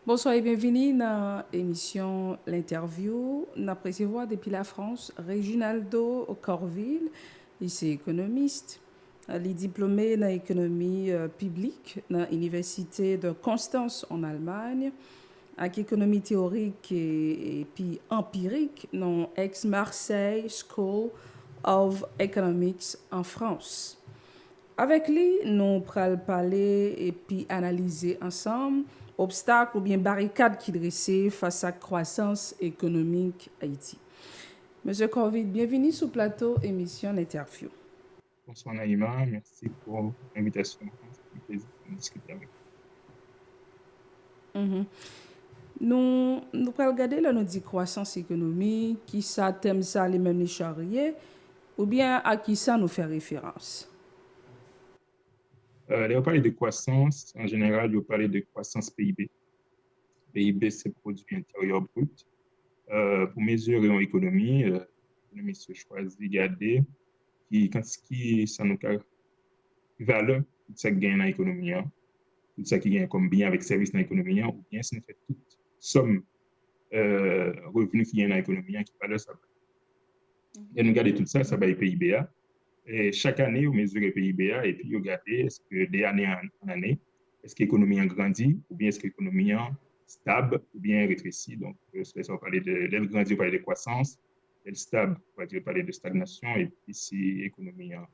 Bonsoir et bienvenue dans l'émission L'interview. Nous recevoir depuis la France Reginaldo Corville, il est économiste. Il est diplômé dans l'économie publique dans l'université de Constance en Allemagne, avec économie théorique et puis empirique dans Aix-Marseille School of Economics en France. Avec lui, nous pourrons parler et puis analyser ensemble obstacles ou bien barricades qui dressaient face à la croissance économique Haïti. Monsieur Corvid, bienvenue sur le plateau émission d'interview. Bonsoir Naïma, merci pour l'invitation. Ça fait plaisir de discuter avec Nous pourrons regarder là, nous dit croissance économique, qui ça thème ça les mêmes les charriers, ou bien à qui ça nous fait référence. vous. Là, on parlait de croissance. En général, on parlait de croissance PIB. PIB, c'est produit intérieur brut. Pour mesurer en économie, l'économie se choisit de garder qui ça nous valeur, tout ça qui gagne dans l'économie, hein, tout ça qui gagne comme bien avec service dans l'économie, hein, ou bien ça nous fait toute somme revenus qui gagne dans l'économie, hein, qui valeur ça. Et nous garder tout ça, ça va être PIB. Et chaque année, vous mesurez le PIB et puis vous regardez est-ce que d'année en année, est-ce que l'économie a grandi ou bien est-ce que l'économie est stable ou bien rétrécie. Donc, ça va parler de l'aile grandie, on va parler de croissance, l'aile stable, on va parler de stagnation et puis si l'économie a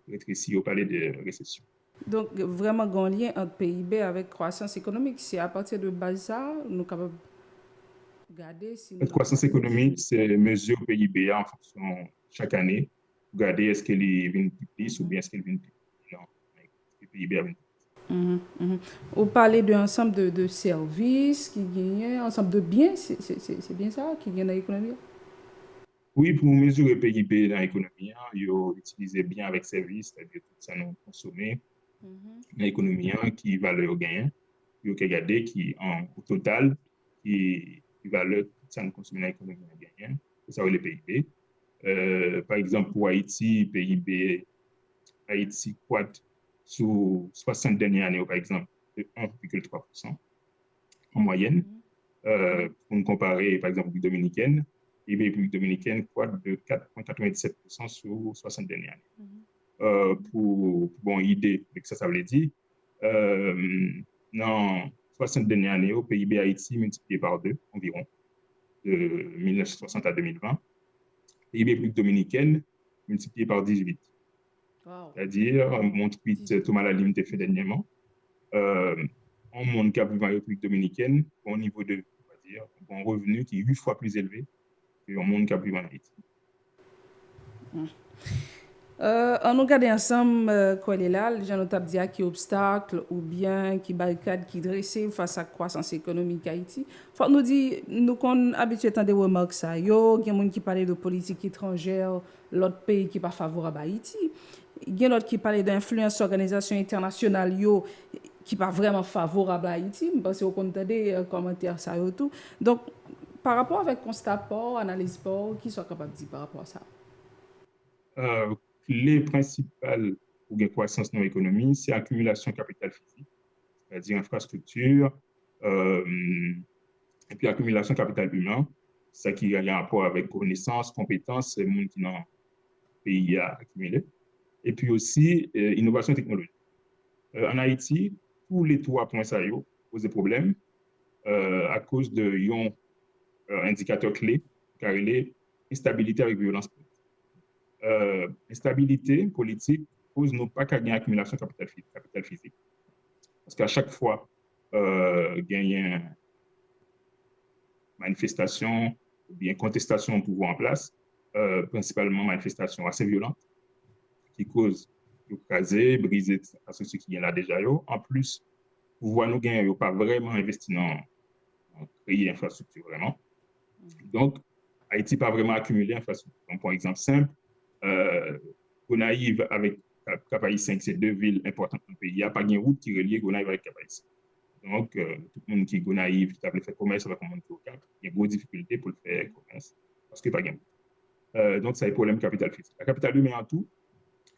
rétrécie, on va parler de récession. Donc, vraiment, un lien entre PIB avec croissance économique, c'est à partir de ça, nous sommes capables de regarder si nous La sommes capables croissance de économique, c'est mesure PIB en fonction chaque année. Regardez est-ce qu'elle est une plus petite ou bien est-ce qu'elle est une plus petite. Non, est-ce que le PIB a une Vous parlez d'un ensemble de services qui gagnent, ensemble de biens, c'est bien ça qui gagne dans l'économie? Oui, pour mesurer le PIB dans l'économie, hein, il utilisé bien avec service, c'est-à-dire tout ça nous consommé dans l'économie, hein, qui valeur gain, il faut regarder qui au total, qui valeur tout ça nous consommé dans l'économie gain, c'est ça le PIB. Par exemple, pour Haïti, PIB, Haïti croît sur 60 dernières années, par exemple, de 1,3% en moyenne. Pour nous comparer, par exemple, République dominicaine, et République dominicaine croît de 4,97% sur 60 dernières années. Pour bon idée de que ça veut dire, dans 60 dernières années, au PIB Haïti multiplié par deux environ, de 1960 à 2020, PIB République dominicaine multiplié par 18. Wow. C'est-à-dire, mon tweet 18. Thomas Lalim a fait dernièrement, euh, en monde qui a vivant en République dominicaine, au niveau de, on va dire, un revenu qui est 8 fois plus élevé que un monde qui a vivant en Haïti. On nous regarde ensemble quoi est là, les gens nous tapent dire qui obstacle ou bien qui barricade qui dressé face à la croissance économique Haïti. Faut nous dire, nous qu'on habitué à des remarques ça, yo, il y a des gens qui parlent de politique étrangère, l'autre pays qui pas favorable à Haïti. Il y a d'autres qui parlent d'influence organisation internationale yo qui pas vraiment favorable à Haïti, parce qu'on compte des commentaires ça et tout. Donc par rapport avec constat port, analyse port, qui soit capable de dire par rapport à ça. Euh, les principales pour la croissance de l'économie, c'est l'accumulation de capital physique, c'est-à-dire infrastructure, et puis l'accumulation de capital humain, ça qui a un rapport avec connaissances, compétences, le monde qui dans le pays a accumulé. Et puis aussi, innovation technologique. En Haïti, tous les trois points ça posent des problèmes à cause de indicateur clé, car il est instabilité avec violence. Instabilité politique cause non pas qu'il y ait accumulation de capital physique. Parce qu'à chaque fois, il y a une manifestation ou bien contestation au pouvoir en place, principalement manifestation assez violente, qui cause de craser, briser ce qui est là déjà. En plus, pouvoir nous gagner, pas vraiment investi dans créer infrastructure vraiment. Donc, Haïti pas vraiment accumulé infrastructure. Donc, pour exemple simple, Gonaïve avec Cap 5, c'est deux villes importantes dans le pays. Il n'y a pas de route qui relie Gonaïve avec Cap 5. Donc, tout le monde qui est Gonaïve, qui a fait commerce avec le monde qui est au Cap, il y a une grosse difficulté pour le faire commerce parce qu'il n'y a pas de route. Donc, ça a un problème capital physique. La capital humain en tout,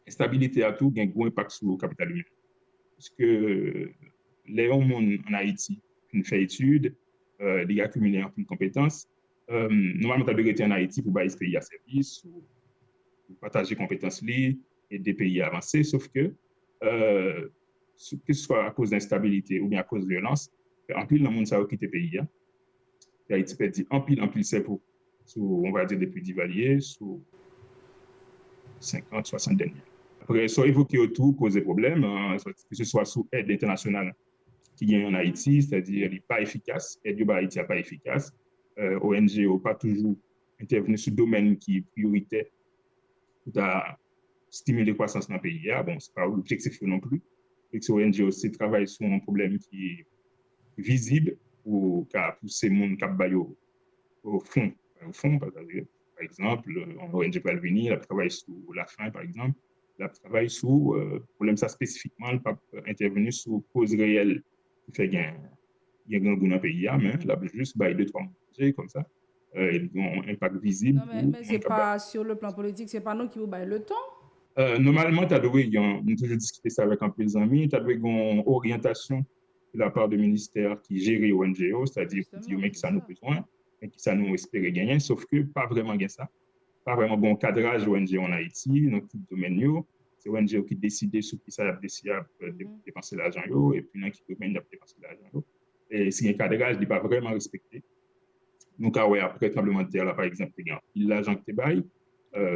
stabilité à tout, il y a un gros impact sur le capital humain. Parce que les gens en Haïti, fait études, il a accumulé un peu de compétences. Normalement, tu as été en Haïti pour bâtir ce pays à service, ou partager compétences liées et des pays avancés, sauf que, que ce soit à cause d'instabilité ou bien à cause de violence, en pile, le monde, ça a quitté le pays. Hein. Haïti perdit en pile, c'est pour, on va dire, depuis Duvalier, sous 50, 60 dernières. Après, soit évoqué autour, poser problème, hein, que ce soit sous aide internationale qui gagne en Haïti, c'est-à-dire elle n'est pas efficace, aide de Haïti n'est pas efficace, ONG n'a pas toujours intervenu sur le domaine qui est prioritaire pour stimuler la croissance dans le pays. Bon, ce n'est pas l'objectif non plus. Et que ONG aussi travaille sur un problème qui est visible pour pousser le monde au fond. Par exemple, on ONG peut venir, elle travaille sur la faim, par exemple. Elle travaille sur le problème ça spécifiquement, elle pas intervenir sur cause réelle qui fait qu'il y a un goût dans le pays, mais elle a juste deux, trois mots comme ça. Ils ont un impact visible. Non, mais c'est pas sur le plan politique, c'est pas nous qui vous baillons le temps. Normalement, tu as toujours discuté ça avec un peu des amis, tu as une orientation de la part du ministère qui gère ONGO, c'est-à-dire qui ça nous besoin et qui ça nous espère gagner, sauf que pas vraiment gagner ça. Pas vraiment bon cadrage ONG en Haïti, dans tout domaine. C'est ONG qui décide sur qui ça a décidé de dépenser l'argent, et puis dans qui domaine de dépenser l'argent. Et si un cadrage n'est pas vraiment respecté, donc après le tremblement de terre, là, par exemple, l'argent que tu bailles,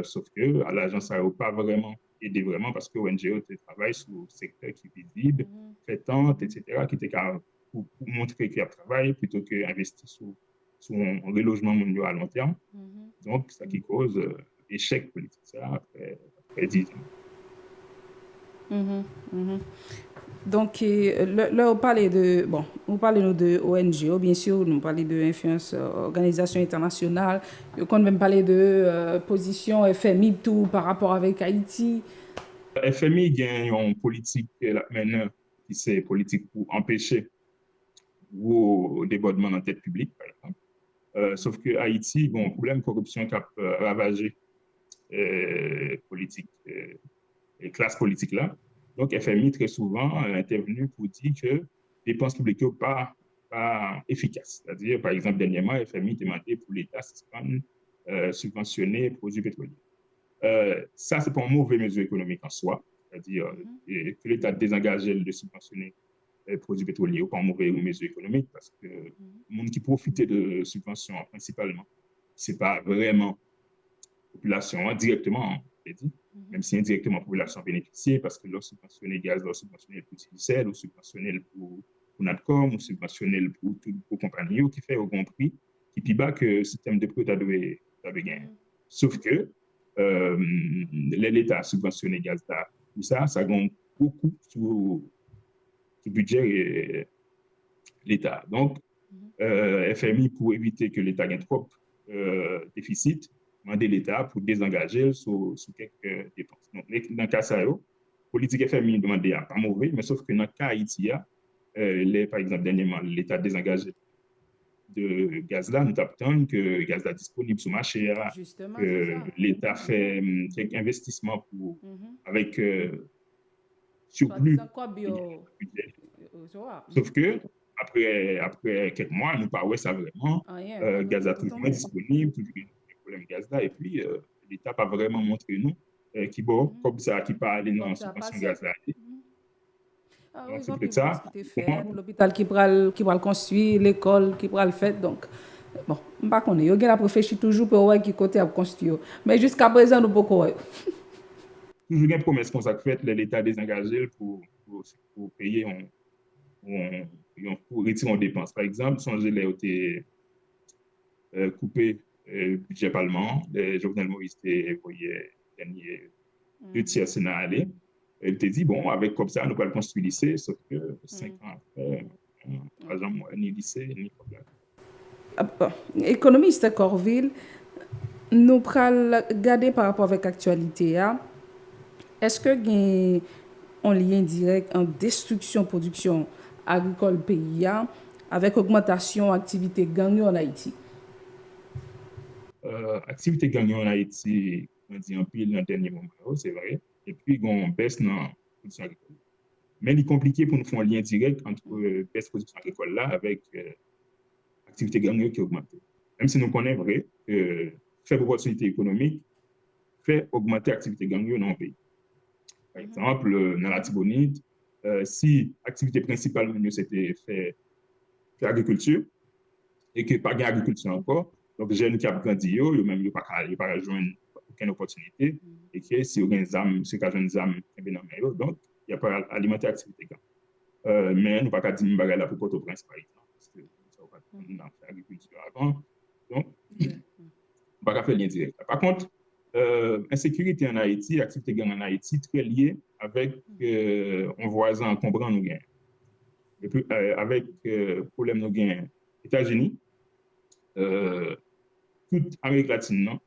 sauf que à l'agence, ça n'a pas vraiment aidé vraiment parce que ONG travaille sur le secteur qui est visible, fait tente, etc., qui était pour montrer qu'il y a travail plutôt qu'investir sur un relogement mondial à long terme. Donc, ça qui cause échec politique, ça, après 10 ans. Donc, là, on parlait de, bon, on parlait de ONG, bien sûr, nous parlons de influence organisation internationale, on même parler de position FMI tout par rapport avec Haïti. FMI gagne une politique maintenant qui c'est politique pour empêcher le débordement dans la tête publique, par exemple. Sauf que Haïti, bon, problème de corruption qui a ravagé politique, les classes politiques là. Donc, FMI, très souvent, est intervenu pour dire que les dépenses publiques ne sont pas efficaces. C'est-à-dire, par exemple, dernièrement, FMI demandait pour l'État subventionner les produits pétroliers. Ça, ce n'est pas une mauvaise mesure économique en soi. C'est-à-dire que l'État désengagé de subventionner les produits pétroliers, pas une mauvaise mesure économique, parce que le monde qui profitait de subventions principalement, ce n'est pas vraiment la population directement, même si indirectement la population a bénéficié, parce que leur subventionner le gaz, leur subventionner le Utilisel, leur subventionner pour Natcom, ou subventionner pour toutes les compagnies qui fait au bon prix, qui est plus bas que le système de prix avait gagné. Sauf que l'État a subventionné le gaz, tout ça, ça gagne beaucoup sur le budget et l'État. Donc, FMI, pour éviter que l'État gagne trop déficit, demander l'État pour désengager sur quelques dépenses. Donc, dans le cas ça, politique FMI demandait pas mauvais, mais sauf que dans le cas Haïti, par exemple, dernièrement, l'État désengagé de gaz là, nous attendons que le gaz là disponible sur le marché, que l'État fait quelques investissements avec surplus. Sauf que après quelques mois, nous pas ça vraiment. Gaz est toujours disponible, toujours un problème gaz là, et puis l'État n'a pas vraiment montré nous qui bon comme ça qui pas aller dans la subvention gaz là. Donc c'est peut-être ça. L'hôpital qui va le construire, l'école qui va le faire, donc bon, je ne sais pas qu'on est. Il y a réfléchi toujours pour voir qui côté à construire, mais jusqu'à présent nous pas quoi. Toujours une promesse qu'on s'est faite, l'État désengagé pour payer pour retirer en dépenses. Par exemple, songez les été coupé le budget parlement, Jovenel Moïse était dernier 2 tiers Sénat allé. Elle te dit, bon, avec comme ça, nous allons construire le lycée, sauf que 5 ans après, 3 ans, ni lycée, ni problème. Économiste Corville, nous allons regarder par rapport avec l'actualité. Est-ce que y a un lien direct en destruction production agricole pays avec augmentation activité gang en Haïti? Activité gang en Haïti, on dit en pile dans le dernier moment, c'est vrai. Et puis, on baisse dans la production agricole. Mais il est compliqué pour nous faire un lien direct entre baisse production agricole là avec activité gang qui augmente. Même si nous connaissons vrai que faible opportunité économique fait augmenter l'activité gang dans le pays. Par exemple, dans la Tibonite, si l'activité principale c'était faire agriculture et que pas d'agriculture encore, donc jeunes qui ont grandi, ils même pas joindre aucune opportunité et que si vous avez des âmes, c'est qu'à des âmes donc il n'y a pas alimenter l'activité. Mais nous pas qu'à dire là pour Port-au-Prince par exemple parce que ça va pas faire agriculture avant. Donc on pas faire lien direct. Par contre, insécurité en Haïti, activité gang en Haïti, très liée avec un voisin encombrant nous gain. Et puis, avec problème nous gain États-Unis, toute Amérique latine, non,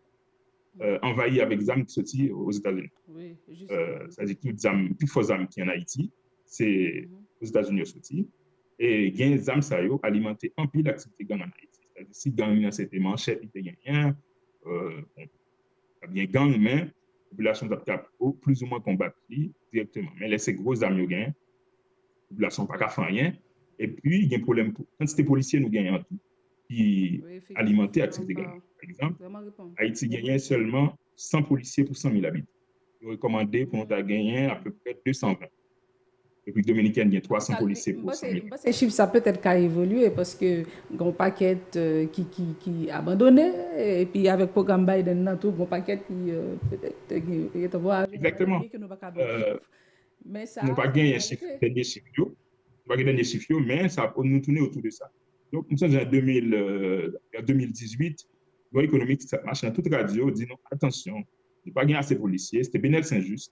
envahie avec des armes qui sortent aux États-Unis. Oui, c'est-à-dire toutes fausses armes qui en Haïti, c'est aux États-Unis aussi. Et il y a des armes ça alimenter un peu l'activité gang en Haïti. C'est-à-dire si gang c'était manchette, il y a rien, bien gang, mais la population doit plus ou moins combattre directement. Mais là, c'est gros armes nous gagnent, la population n'a pas faire rien. Et puis, il y a un problème pour quantité policiers nous gagnent en tout, qui alimenter l'activité gang. Par exemple, Haïti gagne seulement 100 policiers pour 100 000 habitants. Il est recommandé pour nous gagner à peu près 220. République dominicaine, il y a 300 policiers pour 100 000. Ces chiffres, ça peut-être qu'à évoluer parce que un paquet qui abandonné et puis avec le programme Biden, un paquet qui peut-être voir. Exactement. Mais ça. Nous n'avons pas gagné des chiffres, mais ça peut nous tourner autour de ça. Donc, nous sommes en 2018, l'économie, ça marche dans toute radio, dit non, attention, il n'y a pas gagné assez de policiers. C'était Benel Saint-Just.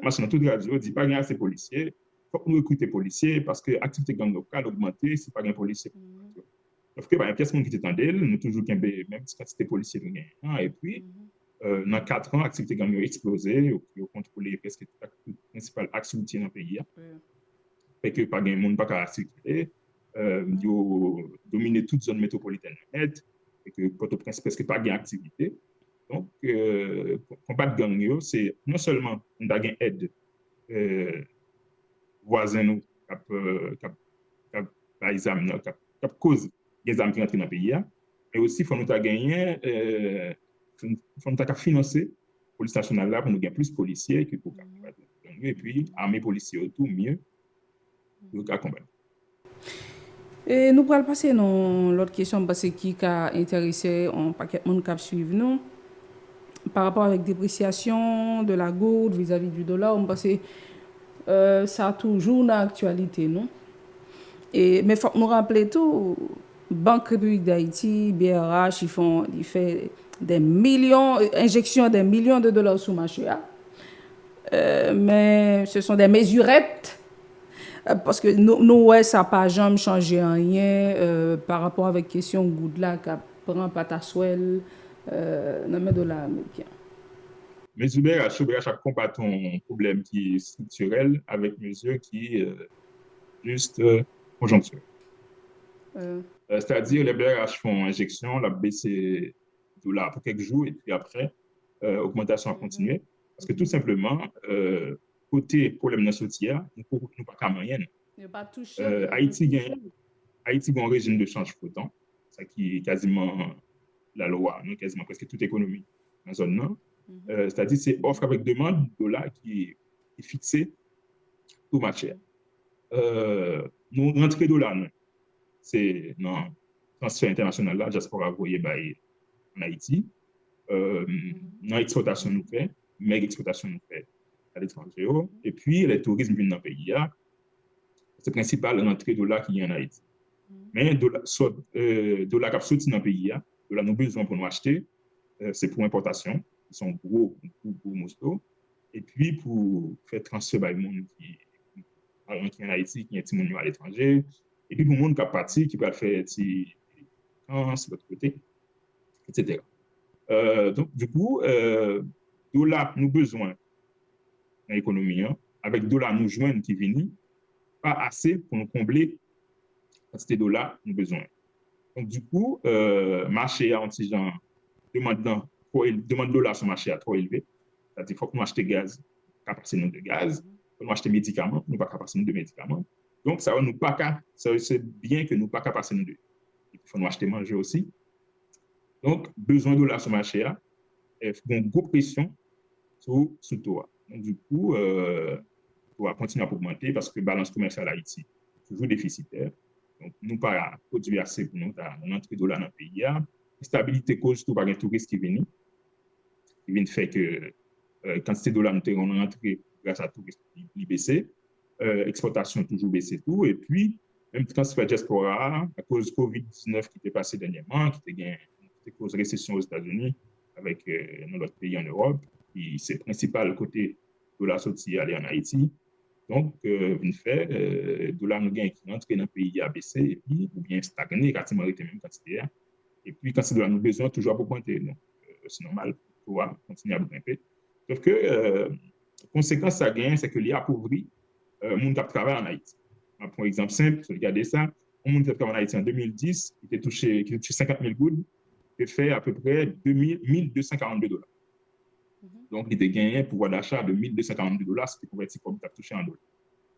Marche dans toute radio, dit pas gagner assez de policiers. Il faut que nous recruter policiers parce que l'activité gang locale augmentée, c'est pas gagner policiers. Sauf que, il y a une pièce qui est en d'elle, nous toujours qu'un même si c'était policier nous gagnons. Et puis, dans 4 ans, l'activité gang a explosé, ils ont contrôlé presque tout le principal axe routier dans le pays. Fait que pas gain monde pas qu'à circuler, ils ont dominé toute zone métropolitaine net, et que Port-au-Prince presque pas gain activité. Donc, combattre gang, c'est non seulement une aide voisins nous qui cause des armes qui rentrent dans le pays, mais aussi il faut nous gagner, faut nous financer la police nationale là pour nous gagner plus de policiers qui pour combattre gang et puis armer policiers autour mieux pour combattre. Et nous pourrons passer dans l'autre question parce que qui a intéressé un paquet de monde qui suivre nous. Par rapport avec dépréciation de la gourde vis-à-vis du dollar, on pense que ça a toujours dans l'actualité, non? Mais il faut nous rappeler tout, Banque République d'Haïti, BRH, ils font des millions, injections des millions de dollars sur le marché. Mais ce sont des mesurettes, parce que nous, ouais, ça n'a pas jamais changé en rien par rapport avec la question de gourde là, qui prend pataswell. Dans mes dollars américains. Mais BRH a combattu un problème qui est structurel avec mesures qui juste conjoncturelles. C'est-à-dire, les BRH font injection, la baissé dollar pour quelques jours et puis après, augmentation a continué. Parce que tout simplement, côté problème dans la nous n'avons pas qu'à moyenne. Haïti a un régime de change flottant, ça qui est quasiment la loi, non, quasiment presque toute économie dans la zone nord. C'est-à-dire c'est offre avec demande dollar qui est fixé tout marché. Nous rentrons dollar, c'est non transfert international là, diaspora envoyé en Haïti. Dans l'exportation nous fait, mais l'exportation nous fait à l'étranger. Et puis les tourismes viennent dans le pays, c'est principal l'entrée dollar qui est en Haïti. Mais dollar qui sorti dans le pays, dollar nous besoin pour nous acheter, c'est pour importation, ils sont gros morceaux, et puis pour faire transfert par le monde qui est en Haïti, qui est à l'étranger, et puis pour le monde qui a parti, qui peut faire France, de l'autre côté, etc. Donc, du coup, dollar nous besoin dans l'économie, avec dollar nous joindre qui vient, pas assez pour nous combler quantité de dollars nous besoin. Donc, du coup, marché à anti-genre demande de dollars sur le marché à trop élevé. C'est-à-dire qu'il faut que nous achetions gaz, capacité de gaz. nous acheter des médicaments, nous pas passer de médicaments. Donc, ça va nous pas qu'à, c'est bien que nous pas qu'à passer de. Il faut nous acheter manger aussi. Donc, besoin de dollars sur le marché, il faut une grosse pression sur toi. Donc, du coup, on va continuer à augmenter parce que la balance commerciale à Haïti est toujours déficitaire. Donc, nous pas produire assez pour nous rentrer dollars dans le pays. Stabilité cause tout par un touriste qui vient faire que quantité de dollars nous avons rentré grâce à touristes qui baissé, exportation toujours baissé tout, et puis même transfert diaspora à cause de COVID-19 qui était passé dernièrement, qui était cause de récession aux États-Unis avec notre pays en Europe, et c'est le principal côté de la sortie aller en Haïti. Donc, vient faire dollar nous gain qui rentre dans le pays à baisser et puis ou bien stagner, quasiment arrêter même quantité. Et puis, quand c'est de nous besoin, toujours pour augmenter. Donc, c'est normal pour continuer à grimper. Sauf que, conséquence ça gagne, c'est que l'IA appauvrit le monde qui travaille en Haïti. Pour exemple simple, regardez ça, le monde qui travaille en Haïti en 2010, qui était touché 50 000 gouttes, qui fait à peu près 1242 dollars. Donc, il était gagné un pouvoir d'achat de 1242 dollars, c'était converti comme tu as touché en dollars.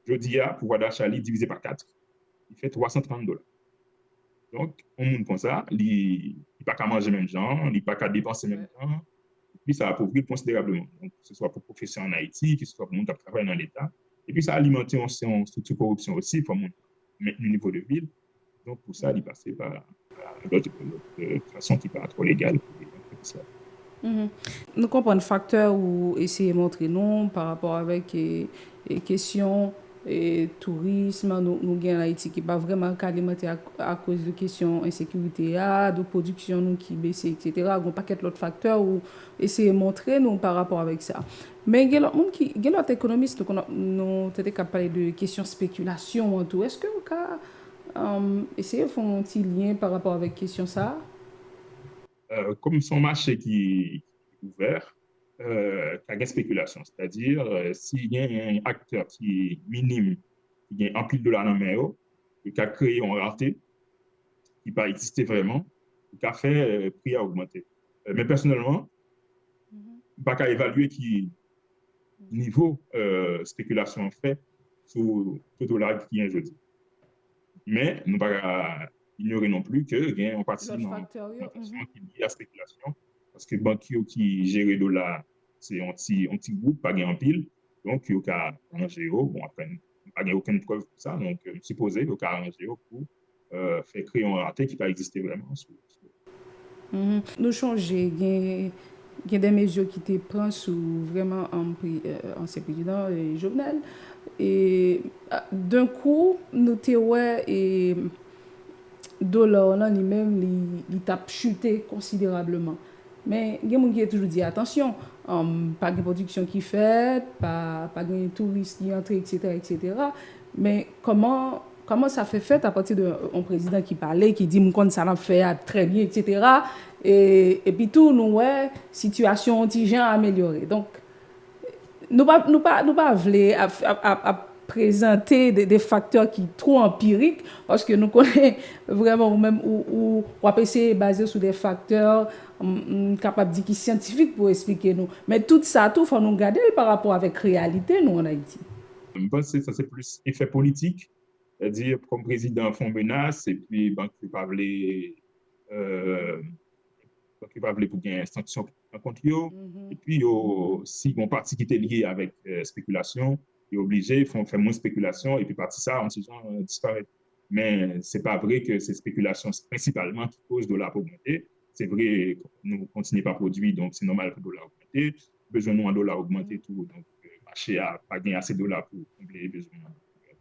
Je dis, pouvoir d'achat divisé par 4, il fait 330 dollars. Donc, un monde comme ça, il n'a pas qu'à manger même gens, il n'a pas qu'à dépenser même gens, et puis ça appauvrit considérablement. Donc, que ce soit pour professeurs en Haïti, que ce soit pour le monde qui travaille dans l'État, et puis ça a alimenté une structure de corruption aussi pour maintenir le niveau de vie. Donc, pour ça, il est passé par d'autres façons qui ne sont pas trop légales. Nous comprenons le facteur ou essayer de montrer non par rapport avec les questions et tourisme, nous avons Haïti qui n'est pas vraiment alimenté à cause de questions insécurité, de production nous qui baisse, etc. Il y a un paquet d'autres facteurs ou essayer de montrer nous par rapport avec ça. Mais il y a d'autres économistes qui nous peut-être parler de questions spéculation en tout. Est-ce que vous avez essayé de faire un petit lien par rapport avec question ça? Comme son marché qui est ouvert, il y a une spéculation. C'est-à-dire, s'il y a un acteur qui est minime, qui a un pile de dollars dans la main, qui a créé un rareté, qui n'a pas existé vraiment, qui a fait le prix à augmenter. Mais personnellement, je ne pas qu'à évaluer qui niveau spéculation fait sur le dollar qui est aujourd'hui. Mais nous ne pouvons pas ignorer non plus qu'il y a une partie dans l'augmentation qui est liée à la spéculation. Parce que les banquiers qui gèrent le dollar, c'est un petit groupe, pas en pile. Donc, il y a arrangé. Bon, après, il n'y a aucune preuve pour ça. Donc, supposé qu'il y a arrangé pour faire créer un raté qui n'a pas existé vraiment. Nous changer, il y a des mesures qui étaient prises sous vraiment ancien président Jovenel. Et d'un coup, nous avons et dollar là lui-même il a chuté considérablement. Mais il y a des gens qui ont toujours dit attention, pas de production qui fait, pas de touristes qui entrent, etc., etc. Mais comment ça fait à partir d'un président qui parlait, qui dit qu'on ça l'a fait très bien, etc. Et puis tout, nous, ouais, situation anti-gens améliorée. Donc, nous pas voulons à présenter des facteurs qui sont trop empiriques parce que nous connaissons vraiment ou même ou on peut essayer de baser sur des facteurs capables de dire qui scientifiques pour expliquer nous. Mais tout ça, tout faut nous garder par rapport avec la réalité nous en Haïti. Je pense que ça c'est plus effet politique, c'est-à-dire comme président font menace et puis banque pas pour gagner sanction contre eux. Et puis, si mon parti qui était lié avec spéculation, il est obligé, ils font faire moins de spéculation, et puis parti ça, on se disparaît. Mais ce n'est pas vrai que ces spéculations principalement qui causent de dollar pour augmenter. C'est vrai, nous ne continuons pas à produire, donc c'est normal que le dollar augmente. Besoin de dollar augmenter tout, donc le marché n'a pas gagné assez de dollars pour combler les besoins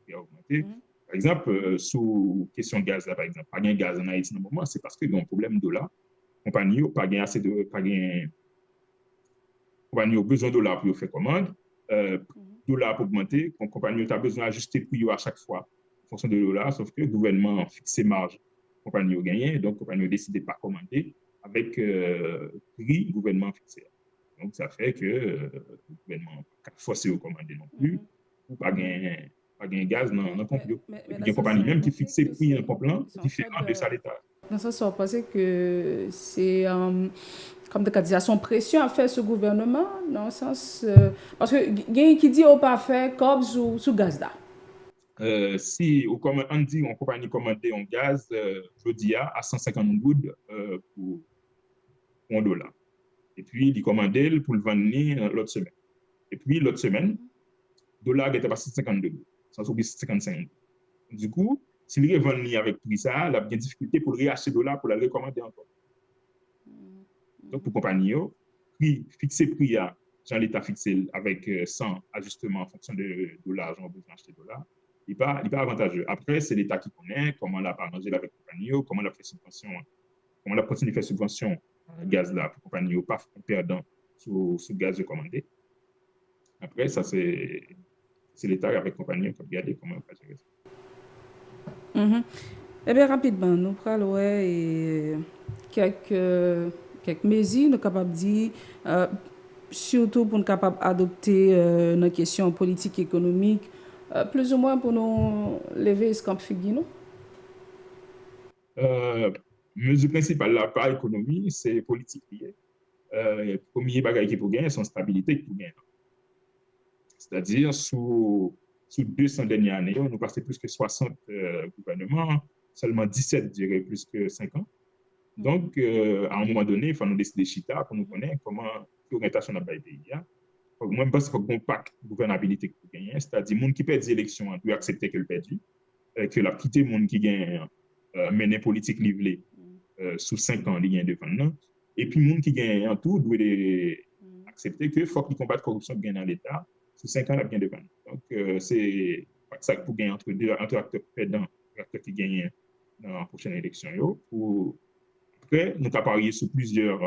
qui a augmenté. Par exemple, sous question de gaz, là, par exemple, pas de gaz en Haïti dans le moment, c'est parce qu'il y a un problème de dollar. Compagnie n'a pas assez de compagnie a besoin de dollars pour faire commande, dollars pour augmenter, compagnie a besoin d'ajuster le prix à chaque fois en fonction de dollars, sauf que le gouvernement a fixé marge, compagnie a gagné, donc compagnie a décidé de ne pas commander avec prix gouvernement fixé. Donc ça fait que le gouvernement n'a pas forcé à commander non plus, ou pas gagner gaz dans le pompe. Il y a une compagnie même qui fixe le prix en pompe différent de ça l'État. Dans ce sens, vous pensez que c'est comme de dire, son pression à faire ce gouvernement, dans le sens. Parce que il y a qui dit on pas faire comme sous gaz là. Si on dit une compagnie commandé un gaz, je dis à 150 gouttes pour $1. Et puis, il commandait pour le vendre l'autre semaine. Et puis, l'autre semaine, le dollar était passé 52 gouttes, sans oublier 55 gouttes. Du coup, s'il est vendu avec prix ça, il a bien difficulté pour le réacheter $, pour le recommander encore. Donc, pour compagnie, fixer prix à Jean l'État fixé avec 100 ajustements en fonction de l'argent besoin d'acheter $, il n'est pas avantageux. Après, c'est l'État qui connaît comment il a arrangé avec compagnie, comment il a fait subvention, comment il a continué de faire subvention gaz là pour compagnie, pas perdant sur gaz recommandé. Après, ça, c'est l'État avec compagnie qui a regardé comment il va gérer ça. Eh bien, rapidement, nous prenons ouais, quelques mesures, nous sommes capables de dire, surtout pour nous capables d'adopter nos questions politiques et économiques, plus ou moins pour nous lever ce camp figure. Mesure principale, là, pas économie, c'est politique liée. Premier bagage qui pour gagner, c'est stabilité qui pour gagner. C'est-à-dire, sous 200 dernières années, on a passé plus que 60 gouvernements, seulement 17, je dirais, plus que 50. Donc, à un moment donné, il faut nous décider chita pour nous connaître comment l'orientation n'a pas été. Moi, je pense qu'il faut qu'on pacte gouvernabilité pour gagner, c'est-à-dire, les gens qui perdent des élections doivent accepter qu'elles perdent, que la quitté les gens qui gagnent mener politique livrée sous 5 ans, il y a devant nous. Et puis, les gens qui gagnent en tout doivent accepter qu'il faut qu'ils combattent la corruption qui gagne dans l'État. Sous 5 ans, il y a bien devant nous. Donc, c'est ça pour gagner entre acteurs perdants et acteurs qui gagnent dans la prochaine élection. Après, nous avons parié sur plusieurs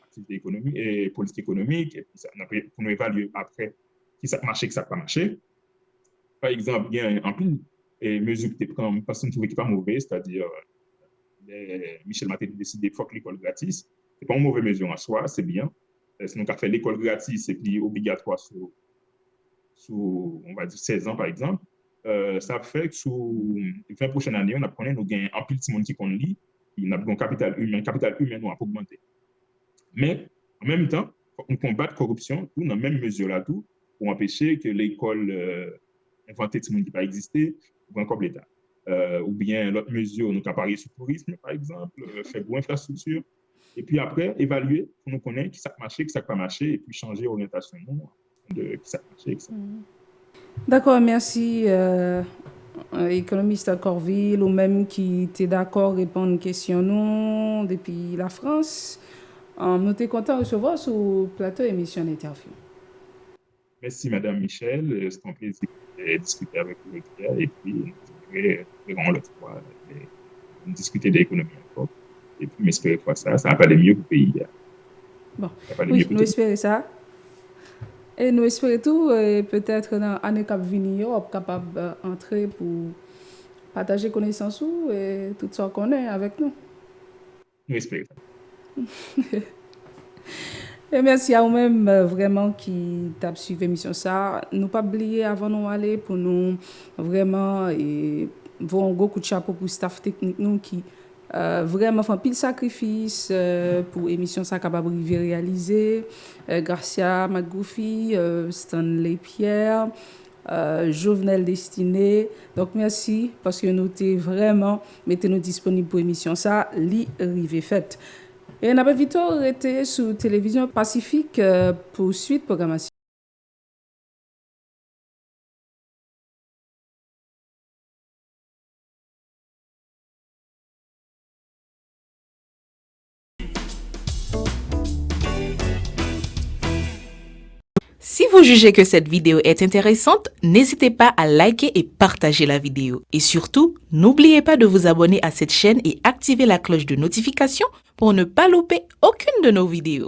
activités économiques et politiques économiques, et puis ça, pour nous évaluer après qui ça marche et qui ça n'a pas marché. Par exemple, il y a en plus des mesures qui prennent parce qu'on trouve qui n'est pas mauvais, c'est-à-dire Michel Maté a décidé de faire l'école gratis. Ce n'est pas une mauvaise mesure en soi, c'est bien. Sinon, on a fait l'école gratis et puis obligatoire sous, on va dire, 16 ans, par exemple. Ça fait que sous les 20 prochaines années, on a connu nos gains en plus de monde qui qu'on lit, il a un capital humain nous a augmenté. Mais en même temps, on combat la corruption, tout dans la même mesure là, tout, pour empêcher que l'école invente des monde qui pas existé, ou encore l'État. Ou bien l'autre mesure, nous appareils sur le tourisme, par exemple, faire bonne infrastructure, et puis après, évaluer pour nous connaître qui ça a marché, qui ça n'a pas marché, et puis changer l'orientation de qui ça a marché, etc. D'accord, merci. Économiste à Corville, ou même qui était d'accord répondre à une question non depuis la France. Nous sommes contents de recevoir sur le plateau émission d'interview. Merci, Madame Michel. C'est un plaisir de discuter avec vous et puis nous verrons l'autre fois discuter de l'économie encore. Et puis, m'espérer que ça va pas aller mieux pour le pays. Bon, oui, nous espérons ça. Et nous espérons tout, peut-être dans l'année qui vient, on est capable d'entrer pour partager connaissances et tout ce qu'on est avec nous. Nous espérons ça. Et merci à vous-même vraiment qui t'a suivi l'émission ça. Nous pas oublier avant nous aller pour nous vraiment voir un gros coup de chapeau pour le staff technique nous qui vraiment font pile sacrifice pour l'émission ça capable de réaliser. Garcia Magoufi, Stanley Pierre, Jovenel Destiné. Donc merci parce que nous t'es vraiment mettez-nous disponible pour l'émission ça, l'arrivée faite. Et on a vite été sur Télévision Pacifique pour suite programmation. Si vous jugez que cette vidéo est intéressante, n'hésitez pas à liker et partager la vidéo. Et surtout, n'oubliez pas de vous abonner à cette chaîne et activer la cloche de notification pour ne pas louper aucune de nos vidéos.